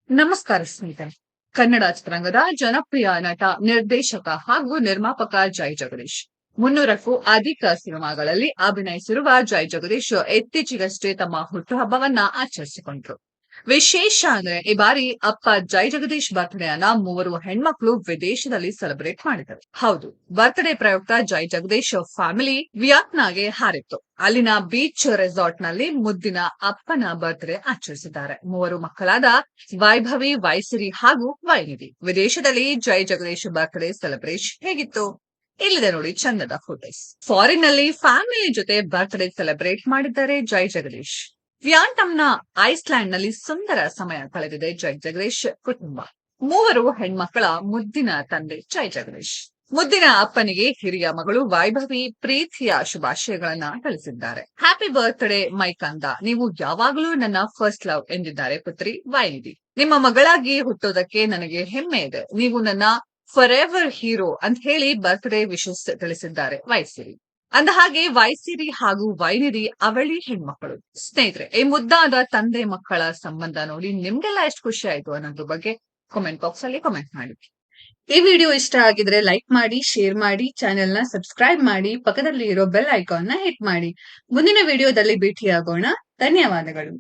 ನಮಸ್ಕಾರ ಸ್ನೇಹಿತರೆ. ಕನ್ನಡ ಚಿತ್ರರಂಗದ ಜನಪ್ರಿಯ ನಟ, ನಿರ್ದೇಶಕ ಹಾಗೂ ನಿರ್ಮಾಪಕ ಜೈ ಜಗದೀಶ್. 300ಕ್ಕೂ ಅಧಿಕ ಸಿನಿಮಾಗಳಲ್ಲಿ ಅಭಿನಯಿಸಿರುವ ಜೈ ಜಗದೀಶ್ ಇತ್ತೀಚೆಗಷ್ಟೇ ತಮ್ಮ ಹುಟ್ಟುಹಬ್ಬವನ್ನ ಆಚರಿಸಿಕೊಂಡ್ರು. ವಿಶೇಷ ಅಂದ್ರೆ ಈ ಬಾರಿ ಅಪ್ಪ ಜೈ ಜಗದೀಶ್ ಬರ್ತ್ಡೇ ಅನ್ನ 3 ಹೆಣ್ಮಕ್ಳು ವಿದೇಶದಲ್ಲಿ ಸೆಲೆಬ್ರೇಟ್ ಮಾಡಿದರು. ಹೌದು, ಬರ್ತ್ಡೇ ಪ್ರಯುಕ್ತ ಜೈ ಜಗದೀಶ್ ಫ್ಯಾಮಿಲಿ ವಿಯತ್ನಾಗೆ ಹಾರಿತ್ತು. ಅಲ್ಲಿನ ಬೀಚ್ ರೆಸಾರ್ಟ್ ನಲ್ಲಿ ಮುದ್ದಿನ ಅಪ್ಪನ ಬರ್ತ್ಡೇ ಆಚರಿಸಿದ್ದಾರೆ. 3 ಮಕ್ಕಳಾದ ವೈಭವಿ, ವೈಸಿರಿ ಹಾಗೂ ವೈನಿಧಿ. ವಿದೇಶದಲ್ಲಿ ಜೈ ಜಗದೀಶ್ ಬರ್ತ್ಡೇ ಸೆಲೆಬ್ರೇಷನ್ ಹೇಗಿತ್ತು? ಇಲ್ಲಿದೆ ನೋಡಿ ಚಂದದ ಫೋಟೋಸ್. ಫಾರಿನ್ ನಲ್ಲಿ ಫ್ಯಾಮಿಲಿ ಜೊತೆ ಬರ್ತ್ಡೇ ಸೆಲೆಬ್ರೇಟ್ ಮಾಡಿದ್ದಾರೆ ಜೈ ಜಗದೀಶ್. ವಿಯೆಟ್ನಾಂನ ಐಸ್ಲ್ಯಾಂಡ್ ನಲ್ಲಿ ಸುಂದರ ಸಮಯ ಕಳೆದಿದೆ ಜೈ ಜಗದೀಶ್ ಕುಟುಂಬ. 3 ಹೆಣ್ಮಕ್ಕಳ ಮುದ್ದಿನ ತಂದೆ ಜೈ ಜಗದೀಶ್. ಮುದ್ದಿನ ಅಪ್ಪನಿಗೆ ಹಿರಿಯ ಮಗಳು ವೈಭವಿ ಪ್ರೀತಿಯ ಶುಭಾಶಯಗಳನ್ನ ತಿಳಿಸಿದ್ದಾರೆ. ಹ್ಯಾಪಿ ಬರ್ತ್ಡೇ ಮೈ ಕಂದ, ನೀವು ಯಾವಾಗಲೂ ನನ್ನ ಫಸ್ಟ್ ಲವ್ ಎಂದಿದ್ದಾರೆ ಪುತ್ರಿ ವೈನಿಧಿ. ನಿಮ್ಮ ಮಗಳಾಗಿ ಹುಟ್ಟೋದಕ್ಕೆ ನನಗೆ ಹೆಮ್ಮೆ ಇದೆ. ನೀವು ನನ್ನ ಫಾರ್ ಎವರ್ ಹೀರೋ ಅಂತ ಹೇಳಿ ಬರ್ತ್ಡೇ ವಿಶಸ್ ತಿಳಿಸಿದ್ದಾರೆ ವೈಸಿರಿ. ಅಂದ ಹಾಗೆ ವೈಸಿರಿ ಹಾಗೂ ವೈನಿಧಿ ಅವಳಿ ಹೆಣ್ಮಕ್ಕಳು. ಸ್ನೇಹಿತರೆ, ಈ ಮುದ್ದಾದ ತಂದೆ ಮಕ್ಕಳ ಸಂಬಂಧ ನೋಡಿ ನಿಮ್ಗೆಲ್ಲ ಎಷ್ಟು ಖುಷಿ ಆಯ್ತು ಅನ್ನೋದ್ರ ಬಗ್ಗೆ ಕಾಮೆಂಟ್ ಬಾಕ್ಸ್ ಅಲ್ಲಿ ಕಾಮೆಂಟ್ ಮಾಡಿ. ಈ ವಿಡಿಯೋ ಇಷ್ಟ ಆಗಿದ್ರೆ ಲೈಕ್ ಮಾಡಿ, ಶೇರ್ ಮಾಡಿ, ಚಾನೆಲ್ ನ ಸಬ್ಸ್ಕ್ರೈಬ್ ಮಾಡಿ, ಪಕ್ಕದಲ್ಲಿ ಇರೋ ಬೆಲ್ ಐಕಾನ್ ನ ಹಿಟ್ ಮಾಡಿ. ಮುಂದಿನ ವಿಡಿಯೋದಲ್ಲಿ ಭೇಟಿಯಾಗೋಣ. ಧನ್ಯವಾದಗಳು.